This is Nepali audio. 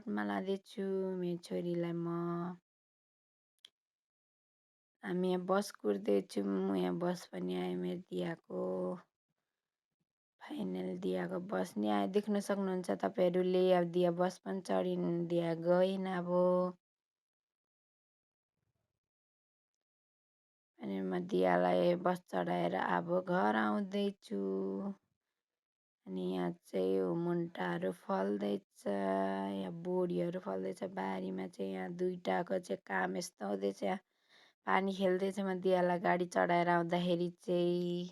बसमा लाँदैछु मेरो छोरीलाई म। हामी यहाँ बस कुर्दैछौँ। यहाँ बस पनि आयो मेरो दियाको। फाइनल दियाको बस नि आयो, देख्न सक्नुहुन्छ तपाईँहरूले। अब दिया बस पनि चढिन्, दिया गइन् अब। अनि म दियालाई बस चढाएर अब घर आउँदैछु। अनि यहाँ चाहिँ मुन्टाहरू फल्दैछ, यहाँ बोडीहरू फल्दैछ बारीमा चाहिँ। यहाँ दुईटाको चाहिँ काम यस्तो हुँदैछ, पानी खेल्दैछ। म दियालाई गाडी चढाएर आउँदाखेरि चाहिँ